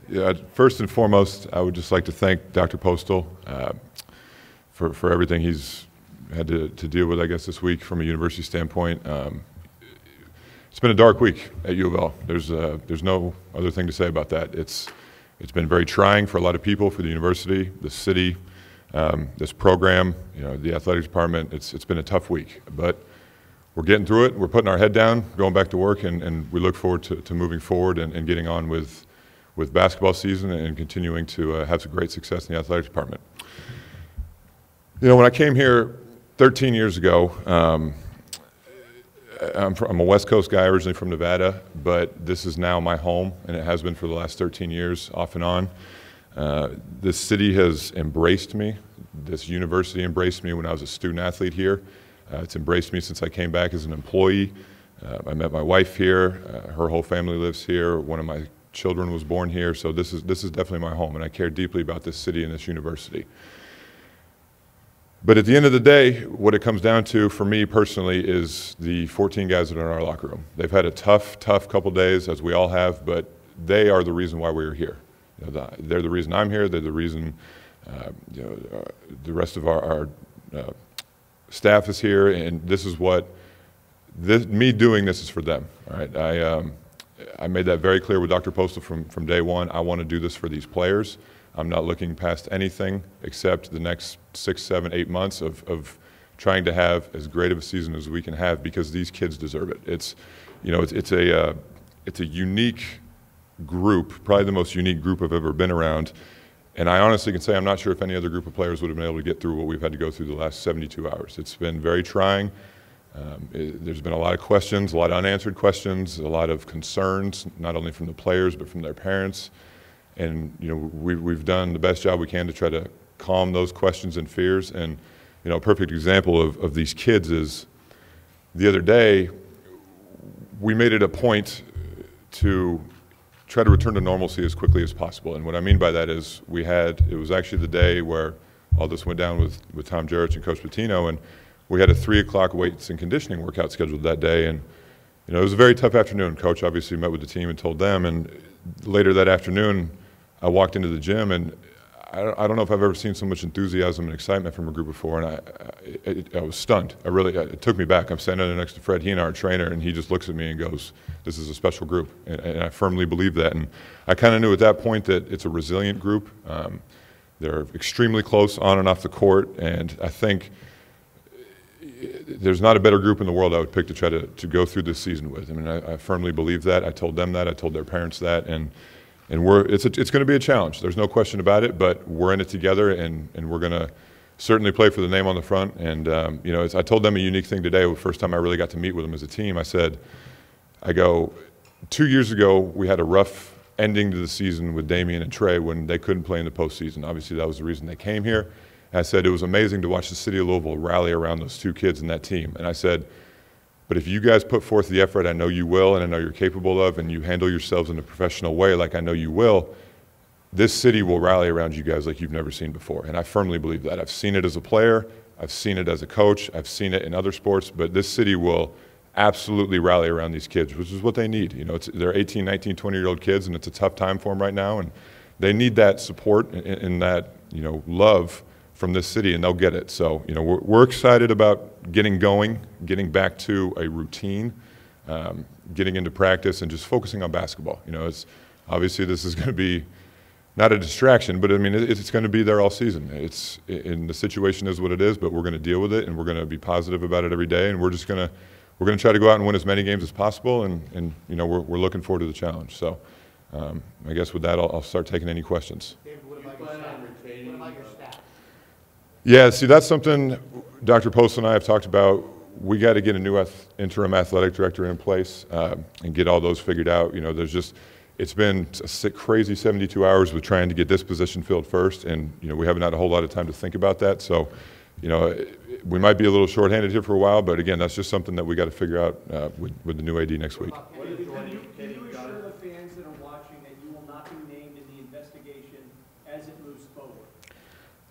Yeah, first and foremost, I would just like to thank Dr. Postel for everything he's had to deal with, I guess, this week from a university standpoint. It's been a dark week at U of L. There's no other thing to say about that. It's been very trying for a lot of people, for the university, the city, this program, the athletics department. It's been a tough week, but we're getting through it. We're putting our head down, going back to work, and we look forward to moving forward and getting on with basketball season and continuing to have some great success in the athletics department. When I came here 13 years ago, I'm a West Coast guy, originally from Nevada, but this is now my home, and it has been for the last 13 years, off and on. This city has embraced me. This university embraced me when I was a student athlete here. It's embraced me since I came back as an employee. I met my wife here. Her whole family lives here. One of my children was born here, so this is definitely my home, and I care deeply about this city and this university. But at the end of the day, what it comes down to for me personally is the 14 guys that are in our locker room. They've had a tough couple days, as we all have, but they are the reason why we're here. They're the reason I'm here. They're the reason the rest of our staff is here, and this is what me doing this is for them. All right, I made that very clear with Dr. Postel from day one. I want to do this for these players. I'm not looking past anything except the next 6, 7, 8 months of trying to have as great of a season as we can have, because these kids deserve it. It's a unique group, probably the most unique group I've ever been around. And I honestly can say I'm not sure if any other group of players would have been able to get through what we've had to go through the last 72 hours. It's been very trying. There's been a lot of questions, a lot of unanswered questions, a lot of concerns, not only from the players but from their parents. And we've done the best job we can to try to calm those questions and fears. And a perfect example of these kids is the other day we made it a point to try to return to normalcy as quickly as possible. And what I mean by that is it was actually the day where all this went down with Tom Jarrett and Coach Pitino, and we had a 3 o'clock weights and conditioning workout scheduled that day. And it was a very tough afternoon. Coach obviously met with the team and told them, and later that afternoon I walked into the gym, and I don't know if I've ever seen so much enthusiasm and excitement from a group before, and I was stunned. It took me back. I'm standing there next to Fred. He and our trainer, and he just looks at me and goes, "This is a special group," and I firmly believe that. And I kind of knew at that point that it's a resilient group. They're extremely close on and off the court, and I think there's not a better group in the world I would pick to try to go through this season with. I mean, I firmly believe that. I told them that. I told their parents that, and it's going to be a challenge. There's no question about it, but we're in it together, and we're going to certainly play for the name on the front. And I told them a unique thing today. The first time I really got to meet with them as a team, I go, 2 years ago we had a rough ending to the season with Damian and Trey when they couldn't play in the postseason. Obviously that was the reason they came here. And I said it was amazing to watch the city of Louisville rally around those two kids and that team. And I said, but if you guys put forth the effort I know you will, and I know you're capable of, and you handle yourselves in a professional way like I know you will, this city will rally around you guys like you've never seen before. And I firmly believe that. I've seen it as a player, I've seen it as a coach, I've seen it in other sports, but this city will absolutely rally around these kids, which is what they need. They're 18, 19, 20-year-old kids, and it's a tough time for them right now, and they need that support and that love from this city, and they'll get it. So we're excited about getting going, getting back to a routine, getting into practice, and just focusing on basketball. It's obviously this is going to be not a distraction, but I mean it's going to be there all season. The situation is what it is, but we're going to deal with it, and we're going to be positive about it every day, and we're going to try to go out and win as many games as possible, and we're looking forward to the challenge. So I guess with that I'll start taking any questions. David, what about your staff? Yeah, see, that's something Dr. Postel and I have talked about. We got to get a new interim athletic director in place and get all those figured out. It's been a crazy 72 hours with trying to get this position filled first, and we haven't had a whole lot of time to think about that. So, we might be a little shorthanded here for a while, but again, that's just something that we got to figure out with the new AD next week. Can you assure the fans that are watching that you will not be named in the investigation as it moves forward?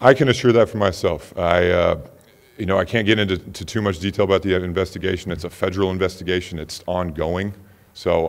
I can assure that for myself. I can't get into too much detail about the investigation. It's a federal investigation. It's ongoing. So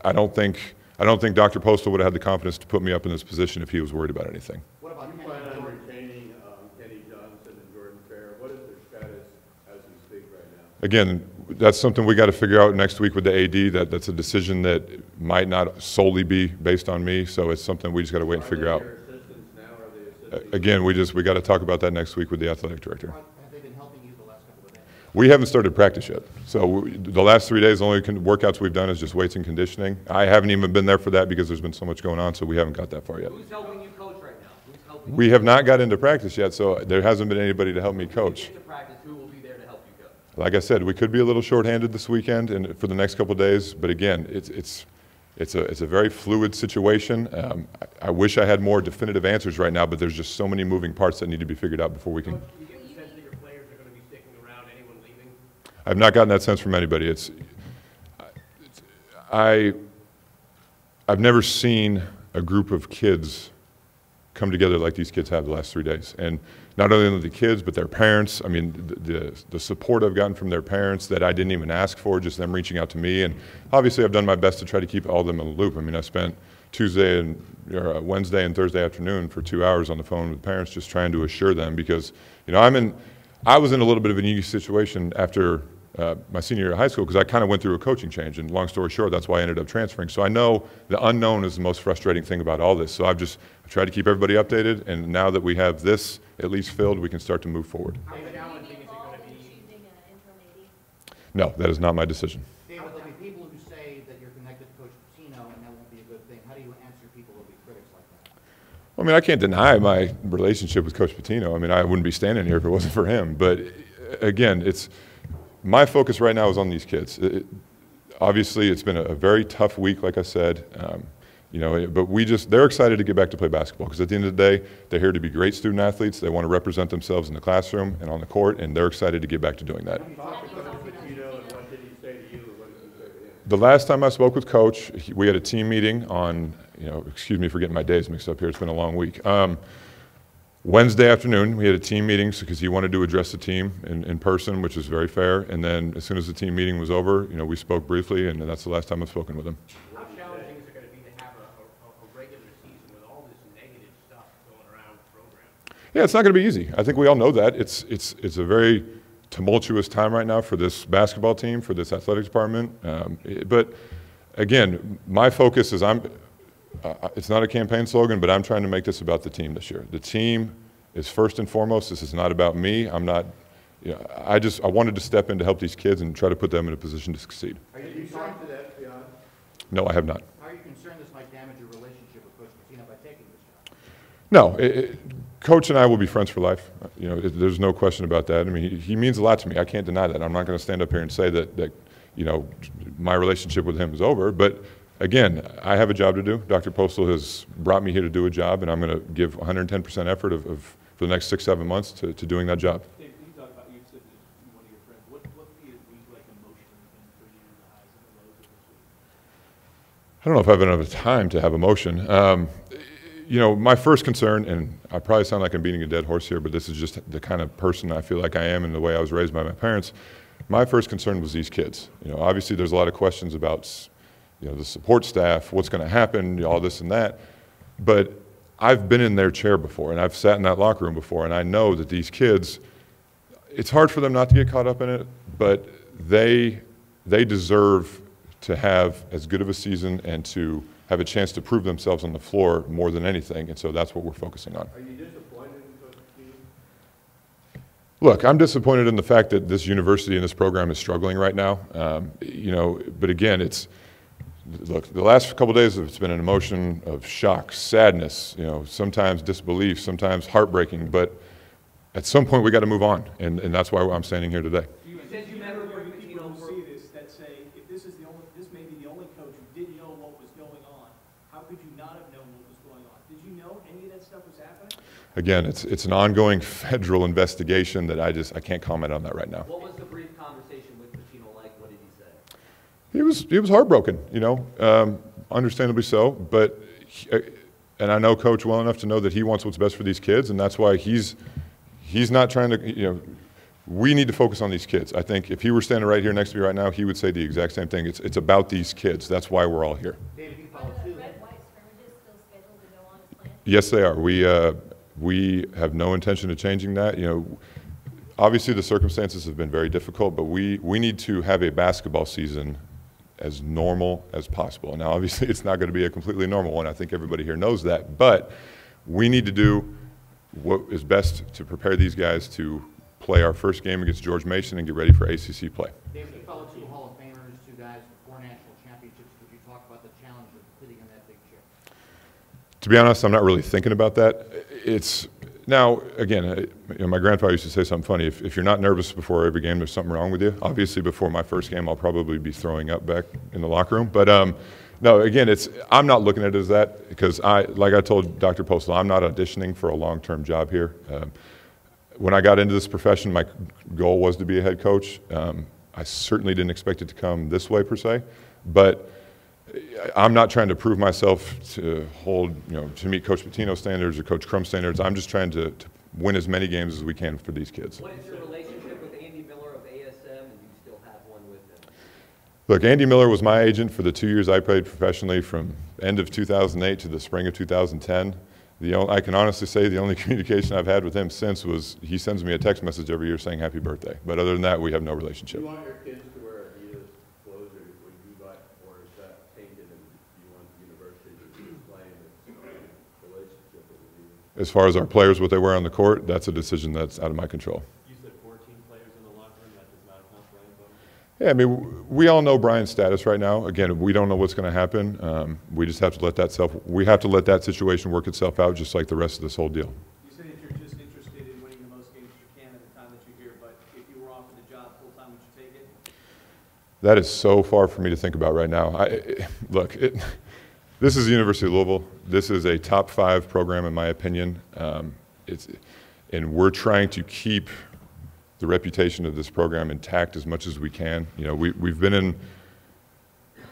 I don't think I don't think Dr. Postel would have had the confidence to put me up in this position if he was worried about anything. What about you plan on retaining Kenny Johnson and Jordan Fair? What is their status as we speak right now? Again, that's something we got to figure out next week with the AD. That's a decision that might not solely be based on me, so it's something we just got to wait and figure out. Are they your assistants now? Are they assisting? Again, we got to talk about that next week with the athletic director. Have they been helping you the last couple of days? We haven't started practice yet. So the last 3 days, the only workouts we've done is just weights and conditioning. I haven't even been there for that because there's been so much going on, so we haven't got that far yet. Who's helping you coach right now? Who's helping We have not got into practice yet, so there hasn't been anybody to help me When you coach. get to practice, who will be there to help you coach? Like I said, we could be a little shorthanded this weekend and for the next couple of days, but again, it's a very fluid situation. I wish I had more definitive answers right now, but there's just so many moving parts that need to be figured out before we can. Do you get the sense that your players are going to be sticking around, anyone leaving? I've not gotten that sense from anybody. I've never seen a group of kids come together like these kids have the last 3 days. And not only the kids, but their parents. I mean, the support I've gotten from their parents that I didn't even ask for, just them reaching out to me. And obviously I've done my best to try to keep all of them in the loop. I mean, I spent Wednesday and Thursday afternoon for 2 hours on the phone with parents just trying to assure them because, you know, I was in a little bit of a unique situation after my senior year of high school because I kind of went through a coaching change, and long story short, that's why I ended up transferring. So I know the unknown is the most frustrating thing about all this. So I've tried to keep everybody updated, and now that we have this at least filled, we can start to move forward. How challenging is it going to be? Choosing an interim AD? No, that is not my decision. David, there'll be people who say that you're connected to Coach Pitino, and that won't be a good thing. How do you answer people who will be critics like that? I mean, I can't deny my relationship with Coach Pitino. I mean, I wouldn't be standing here if it wasn't for him. But again, my focus right now is on these kids. Obviously, it's been a very tough week, like I said. You know, but they're excited to get back to play basketball because at the end of the day, they're here to be great student athletes. They want to represent themselves in the classroom and on the court, and they're excited to get back to doing that. You talked to Coach Pitino, and what did he say to you, or what did you say to him? The last time I spoke with Coach, we had a team meeting on, excuse me for getting my days mixed up here, it's been a long week. Wednesday afternoon, we had a team meeting because he wanted to address the team in person, which is very fair. And then as soon as the team meeting was over, we spoke briefly, and that's the last time I've spoken with him. How challenging is it going to be to have a regular season with all this negative stuff going around the program? Yeah, it's not going to be easy. I think we all know that. It's a very tumultuous time right now for this basketball team, for this athletics department. But again, my focus is it's not a campaign slogan, but I'm trying to make this about the team this year. The team is first and foremost. This is not about me. I'm not. I wanted to step in to help these kids and try to put them in a position to succeed. Are you concerned to that, to be honest? No, I have not. Are you concerned this might damage your relationship with Coach Pitino by taking this job? No, Coach and I will be friends for life. There's no question about that. I mean, he means a lot to me. I can't deny that. I'm not going to stand up here and say that my relationship with him is over. But again, I have a job to do. Dr. Postel has brought me here to do a job, and I'm going to give 110% effort for the next 6-7 months to doing that job. Dave, you talk about, you said this to one of your friends. What's the week like emotionally been for you, the highs and the lows of this week? I don't know if I have enough time to have emotion. My first concern, and I probably sound like I'm beating a dead horse here, but this is just the kind of person I feel like I am and the way I was raised by my parents. My first concern was these kids. Obviously there's a lot of questions about the support staff, what's going to happen, all this and that. But I've been in their chair before, and I've sat in that locker room before, and I know that these kids, it's hard for them not to get caught up in it, but they deserve to have as good of a season and to have a chance to prove themselves on the floor more than anything, and so that's what we're focusing on. Are you disappointed in Coach Pitino? Look, I'm disappointed in the fact that this university and this program is struggling right now. But again, look, the last couple of days it's been an emotion of shock, sadness, sometimes disbelief, sometimes heartbreaking, but at some point we got to move on, and that's why I'm standing here today. You said you met with Greg Postel who see this that say, if this may be the only coach who didn't know what was going on, how could you not have known what was going on? Did you know any of that stuff was happening? Again, it's an ongoing federal investigation that I can't comment on that right now. What was the brief conversation with Pitino like? What did he say? He was heartbroken, understandably so. But and I know Coach well enough to know that he wants what's best for these kids, and that's why he's not trying to. We need to focus on these kids. I think if he were standing right here next to me right now, he would say the exact same thing. It's about these kids. That's why we're all here. David, you follow too. Yes, they are. We have no intention of changing that. You know, obviously the circumstances have been very difficult, but we need to have a basketball season as normal as possible. Now, obviously, it's not going to be a completely normal one. I think everybody here knows that, but we need to do what is best to prepare these guys to play our first game against George Mason and get ready for ACC play. David, you followed two Hall of Famers, two guys with 4 national championships. Could you talk about the challenge of competing in that big chair? To be honest, I'm not really thinking about that. It's now, again, you know, my grandfather used to say something funny. If you're not nervous before every game, there's something wrong with you. Obviously, before my first game, I'll probably be throwing up back in the locker room. But no, again, I'm not looking at it as that because like I told Dr. Postel, I'm not auditioning for a long-term job here. When I got into this profession, my goal was to be a head coach. I certainly didn't expect it to come this way per se, but I'm not trying to prove myself to hold, you know, to meet Coach Pitino's standards or Coach Crum's standards. I'm just trying to win as many games as we can for these kids. What is your relationship with Andy Miller of ASM, and do you still have one with him? Look, Andy Miller was my agent for the 2 years I played professionally from end of 2008 to the spring of 2010. I can honestly say the only communication I've had with him since was he sends me a text message every year saying happy birthday. But other than that, we have no relationship. Do you want your kids to wear Adidas clothes, or would you like, or is that tainted, and you want the university to display its relationship with Adidas? As far as our players, what they wear on the court, that's a decision that's out of my control. You said 14 players in the locker room. That does not account for anybody? Yeah, I mean, we all know Brian's status right now. Again, we don't know what's going to happen. We just have to let that situation work itself out, just like the rest of this whole deal. You say that you're just interested in winning the most games you can at the time that you're here, but if you were offered the job full-time, would you take it? That is so far for me to think about right now. Look, this is the University of Louisville. This is a top 5 program, in my opinion. And we're trying to keep the reputation of this program intact as much as we can. You know, we've been in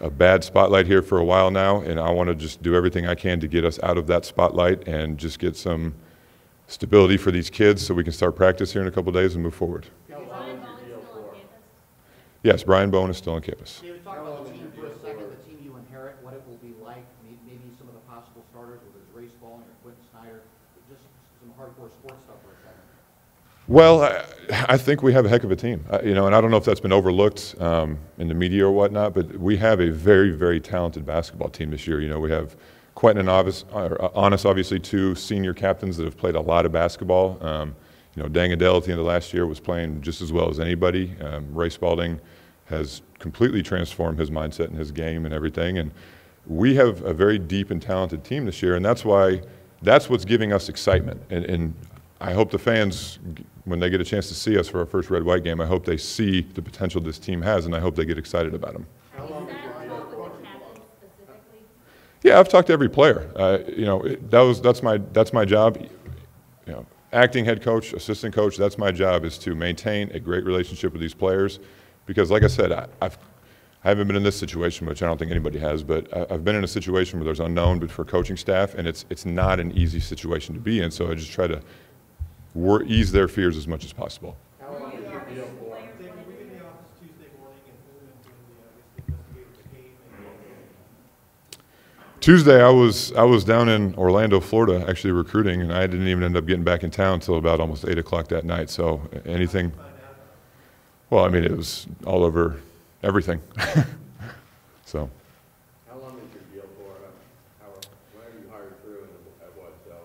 a bad spotlight here for a while now, and I want to just do everything I can to get us out of that spotlight and just get some stability for these kids so we can start practice here in a couple of days and move forward. Is Brian Bowen still on campus? Yes, Brian Bowen is still on campus. David, talk about the team for a second, the team you inherit, what it will be like, maybe some of the possible starters, whether it's Race Ball and Quentin Snyder, just some hardcore sports stuff for a second. Well, I think we have a heck of a team, you know, and I don't know if that's been overlooked in the media or whatnot, but we have a very, very talented basketball team this year. You know, we have Quentin and Anis, obviously, 2 senior captains that have played a lot of basketball. You know, Dang Adele at the end of last year was playing just as well as anybody. Ray Spalding has completely transformed his mindset and his game and everything, and we have a very deep and talented team this year, and that's what's giving us excitement. And I hope the fans, when they get a chance to see us for our first red-white game, I hope they see the potential this team has, and I hope they get excited about them. Have you sat talk with the captain specifically? Yeah, I've talked to every player. You know, that's my job. You know, acting head coach, assistant coach, that's my job, is to maintain a great relationship with these players, because, like I said, I haven't been in this situation, which I don't think anybody has, but I've been in a situation where there's unknown, but for coaching staff, and it's not an easy situation to be in. So I just try to ease their fears as much as possible. How long is your deal for? David, were you in the office Tuesday morning and investigated the game? Tuesday, I was down in Orlando, Florida, actually recruiting, and I didn't even end up getting back in town until about almost 8 o'clock that night. So anything, well, I mean, it was all over everything. So. How long is your deal for? When are you hired through, and at what salary?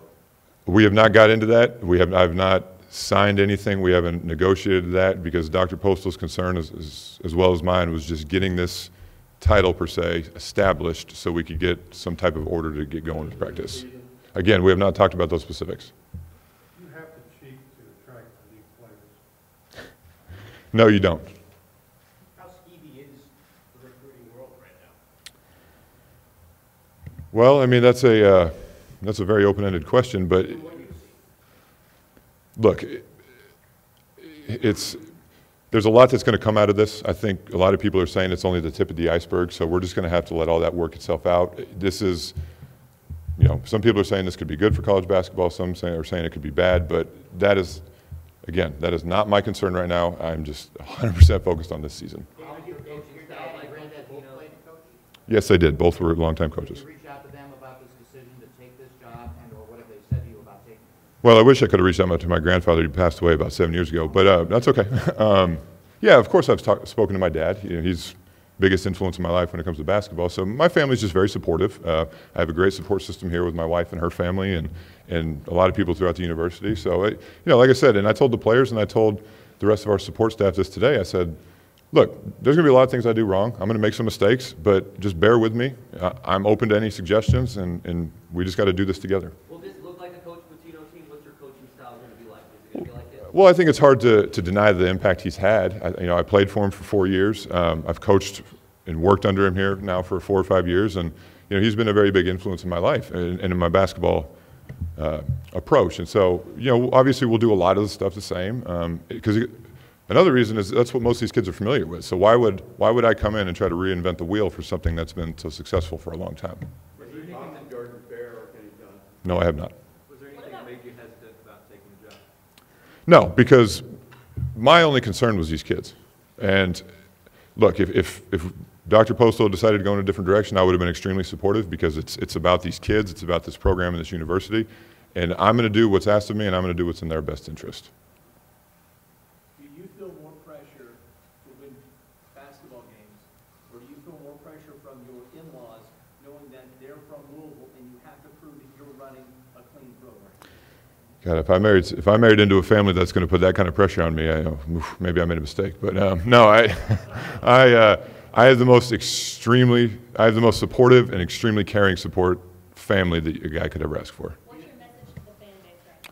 We have not got into that. I've not signed anything. We haven't negotiated that, because Dr. Postel's concern, as well as mine, was just getting this title, per se, established so we could get some type of order to get going with practice. Again, we have not talked about those specifics. You have to cheat to attract elite players. No, you don't. How skeevy is the recruiting world right now? Well, I mean, that's a very open-ended question, but look, there's a lot that's going to come out of this. I think a lot of people are saying it's only the tip of the iceberg, so we're just going to have to let all that work itself out. This is, you know, some people are saying this could be good for college basketball, some are saying it could be bad, but that is, again, that is not my concern right now. I'm just 100% focused on this season. Your dad and granddad both played coach? Yes, they did. Both were longtime coaches. Did you reach out to them about this decision to take this job, and or what have they said to you about taking it? Well, I wish I could have reached out to my grandfather. He passed away about 7 years ago, but that's okay. Yeah, of course I've spoken to my dad. He's biggest influence in my life when it comes to basketball. So my family's just very supportive. I have a great support system here with my wife and her family, and a lot of people throughout the university. So, like I said, and I told the players and I told the rest of our support staff this today. I said, look, there's going to be a lot of things I do wrong. I'm going to make some mistakes, but just bear with me. I'm open to any suggestions, and we just got to do this together. Will this look like a Coach Pitino team? What's your coaching style going to be like? Is it going to be like this? Well, I think it's hard to deny the impact he's had. I played for him for 4 years. I've coached and worked under him here now for 4 or 5 years, and he's been a very big influence in my life and in my basketball approach. And so, obviously we'll do a lot of the stuff the same because another reason is that's what most of these kids are familiar with. So why would I come in and try to reinvent the wheel for something that's been so successful for a long time? Have you talked to Jordan Fair or Kenny Johnson? No, I have not. Was there anything that made you hesitant about taking the job? No, because my only concern was these kids. And look, if Dr. Postel decided to go in a different direction, I would have been extremely supportive because it's about these kids, it's about this program and this university, and I'm going to do what's asked of me, and I'm going to do what's in their best interest. Do you feel more pressure to win basketball games, or do you feel more pressure from your in-laws knowing that they're from Louisville and you have to prove that you're running a clean program? God, if I married into a family that's going to put that kind of pressure on me, maybe I made a mistake. But no, I have the most supportive and extremely caring support family that a guy could ever ask for. What's your message to the fan base right now?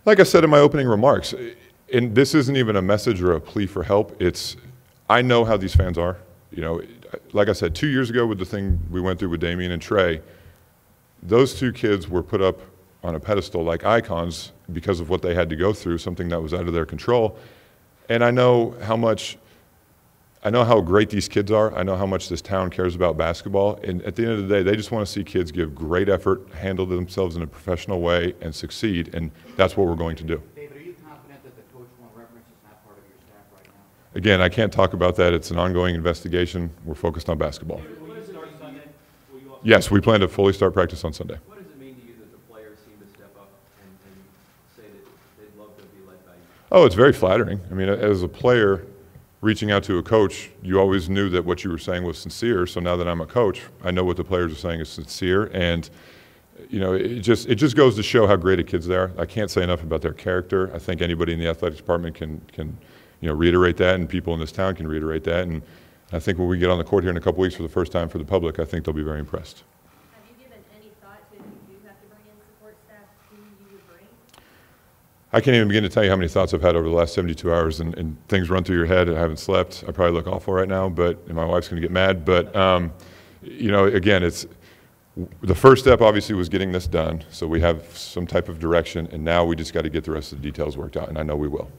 Like I said in my opening remarks, and this isn't even a message or a plea for help. I know how these fans are. Like I said, 2 years ago with the thing we went through with Damian and Trey, those two kids were put up on a pedestal like icons because of what they had to go through, something that was out of their control. And I know how great these kids are. I know how much this town cares about basketball. And at the end of the day, they just want to see kids give great effort, handle themselves in a professional way, and succeed. And that's what we're going to do. David, are you confident that the Coach One reference is not part of your staff right now? Again, I can't talk about that. It's an ongoing investigation. We're focused on basketball. Will you start Sunday? Will you also Yes, we plan to fully start practice on Sunday. What does it mean to you that the players seem to step up and say that they'd love to be led by you? Oh, it's very flattering. I mean, as a player reaching out to a coach, you always knew that what you were saying was sincere. So now that I'm a coach, I know what the players are saying is sincere. And, it just goes to show how great a kids they are. I can't say enough about their character. I think anybody in the athletics department can reiterate that, and people in this town can reiterate that. And I think when we get on the court here in a couple weeks for the first time for the public, I think they'll be very impressed. Have you given any thought to if you do have to bring in support staff, who you would bring? I can't even begin to tell you how many thoughts I've had over the last 72 hours, and things run through your head. I haven't slept. I probably look awful right now, and my wife's going to get mad. But, again, the first step obviously was getting this done, so we have some type of direction, and now we just got to get the rest of the details worked out, and I know we will.